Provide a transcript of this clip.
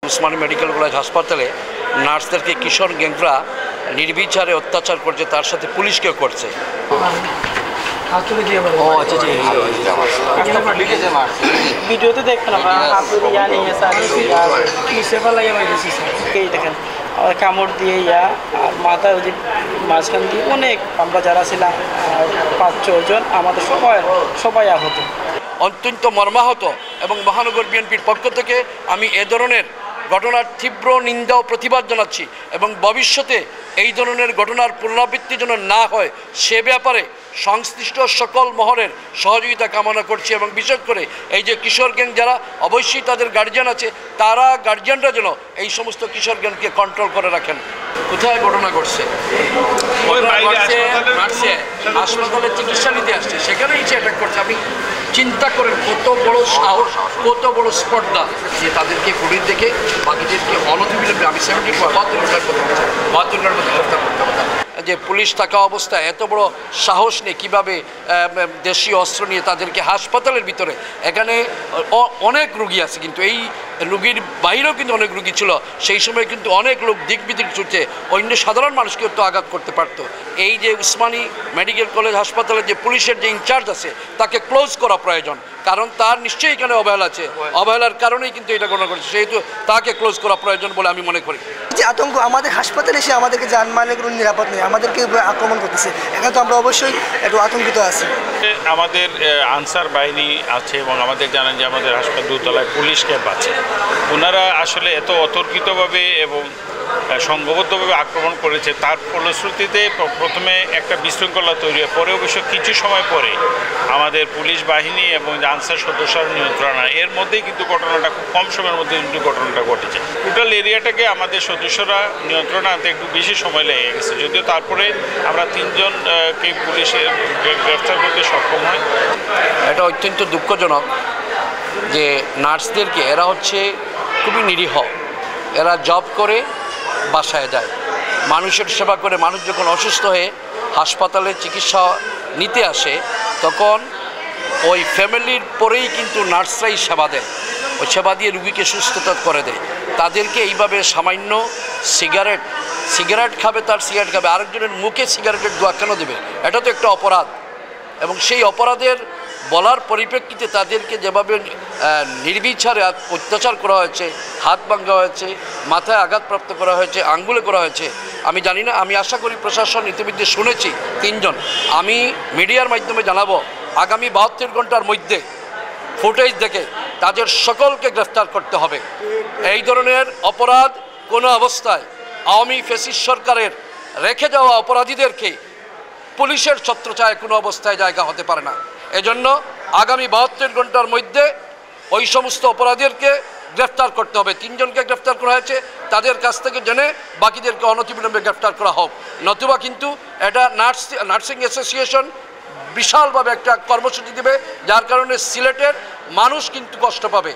Usmani medical college হাসপাতালে নার্সদেরকে কিশোর গ্যাংরা নির্বিচারে অত্যাচার করছে, তার সাথে পুলিশকেও করছে। ভিডিওতে দেখবেন দেখেন কামড় দিয়ে আর মাথা ওই মাঝখান দিয়ে অনেক আমরা যারা ছিলাম 5-6 জন আমাদের সবাই আহত। অত্যন্ত মর্মাহত এবং মহানগর বিএনপির পক্ষ থেকে আমি এ ধরনের ঘটনার তীব্র নিন্দা ও প্রতিবাদ জানাচ্ছি এবং ভবিষ্যতে এই ধরনের ঘটনার পুনরাবৃত্তি যেন না হয় সে ব্যাপারে সংশ্লিষ্ট সকল মহলের সহযোগিতা কামনা করছি। এবং বিশেষ করে এই যে কিশোর গ্যাং যারা, অবশ্যই তাদের গার্জিয়ান আছে, তারা গার্জিয়ানরা যেন এই সমস্ত কিশোর গ্যাংকে কন্ট্রোল করে রাখেন। কোথায় ঘটনা ঘটছে? হাসপাতালে চিকিৎসা নিতে আসছে, সেখানেই সে অ্যাটাক করছে। আপনি চিন্তা করেন কত বড় সাহস, কত বড় স্পর্ধা যে তাদেরকে পুলিশ দেখে বাকিদেরকে অনতিবিলম্বে, আমি 72 ঘন্টার মধ্যে গ্রেফতার করতে পারতাম। যে পুলিশ থাকা অবস্থায় এত বড় সাহস নেই, কীভাবে দেশীয় অস্ত্র নিয়ে তাদেরকে হাসপাতালের ভিতরে, এখানে অনেক রুগী আছে কিন্তু এই রুগীর বাইরেও কিন্তু অনেক রুগী ছিল, সেই সময় কিন্তু অনেক লোক দিক বিদিক ছুটছে, অন্য সাধারণ মানুষকেও তো আঘাত করতে পারতো। এই যে উসমানী মেডিকেল কলেজ হাসপাতালে যে পুলিশের যে ইনচার্জ আছে তাকে ক্লোজ করা প্রয়োজন, কারণ তার নিশ্চয়ই এখানে অবহেলা আছে, অবহেলার কারণেই কিন্তু এটা ঘটনা ঘটেছে, সেহেতু তাকে ক্লোজ করা প্রয়োজন বলে আমি মনে করি। যে আতঙ্ক, আমাদের হাসপাতালে এসে আমাদেরকে জানমালের কোনো নিরাপদ নেই, আমাদেরকে আক্রমণ করতেছে, এখানে তো আমরা অবশ্যই একটু আতঙ্কিত আছি। আমাদের আনসার বাহিনী আছে এবং আমাদের জানেন যে আমাদের হাসপাতাল দোতলায় পুলিশ ক্যাম্প আছে, ওনারা আসলে এত অতর্কিতভাবে এবং সংঘবদ্ধভাবে আক্রমণ করেছে, তার ফলশ্রুতিতে প্রথমে একটা বিশৃঙ্খলা তৈরি হয়, পরে অবশ্য কিছু সময় পরে আমাদের পুলিশ বাহিনী এবং আনসার সদস্যরা নিয়ন্ত্রণ হয়, এর মধ্যেই কিন্তু ঘটনাটা খুব কম সময়ের মধ্যে কিন্তু ঘটনাটা ঘটেছে। টোটাল এরিয়াটাকে আমাদের সদস্যরা নিয়ন্ত্রণে আনতে একটু বেশি সময় লেগে গেছে, যদিও তারপরে আমরা 3 জনকে পুলিশের গ্রেফতার করতে সক্ষম হয়। এটা অত্যন্ত দুঃখজনক যে নার্সদেরকে, এরা হচ্ছে খুবই নিরীহ, এরা জব করে বাসায় যায়, মানুষের সেবা করে। মানুষ যখন অসুস্থ হয়ে হাসপাতালে চিকিৎসা নিতে আসে তখন ওই ফ্যামিলির পরেই কিন্তু নার্সরাই সেবা দেয়, ওই সেবা দিয়ে রুগীকে সুস্থতা করে দেয়। তাদেরকে এইভাবে সামান্য সিগারেট খাবে, তার সিগারেট খাবে, আরেকজনের মুখে সিগারেটের ধোঁয়া কেন দেবে? এটা তো একটা অপরাধ। এবং সেই অপরাধের বলার পরিপ্রেক্ষিতে তাদেরকে যেভাবে নির্বিচারে অত্যাচার করা হয়েছে, হাত ভাঙা হয়েছে, মাথায় আঘাতপ্রাপ্ত করা হয়েছে, আঙ্গুলে করা হয়েছে, আমি জানি না, আমি আশা করি প্রশাসন ইতিমধ্যে শুনেছি 3 জন। আমি মিডিয়ার মাধ্যমে জানাবো আগামী 72 ঘন্টার মধ্যে ফুটেজ দেখে তাদের সকলকে গ্রেফতার করতে হবে। এই ধরনের অপরাধ কোনো অবস্থায় আওয়ামী ফ্যাসিস্ট সরকারের রেখে যাওয়া অপরাধীদেরকে পুলিশের ছত্রছায়ায় কোনো অবস্থায় জায়গা হতে পারে না। এজন্য আগামী 72 ঘন্টার মধ্যে ওই সমস্ত অপরাধীদেরকে গ্রেফতার করতে হবে। 3 জনকে গ্রেফতার করা হয়েছে, তাদের কাছ থেকে জেনে বাকিদেরকে অনতিবিলম্বে গ্রেফতার করা হোক, নতুবা কিন্তু এটা নার্সিং অ্যাসোসিয়েশন বিশালভাবে একটা কর্মসূচি দেবে, যার কারণে সিলেটের মানুষ কিন্তু কষ্ট পাবে।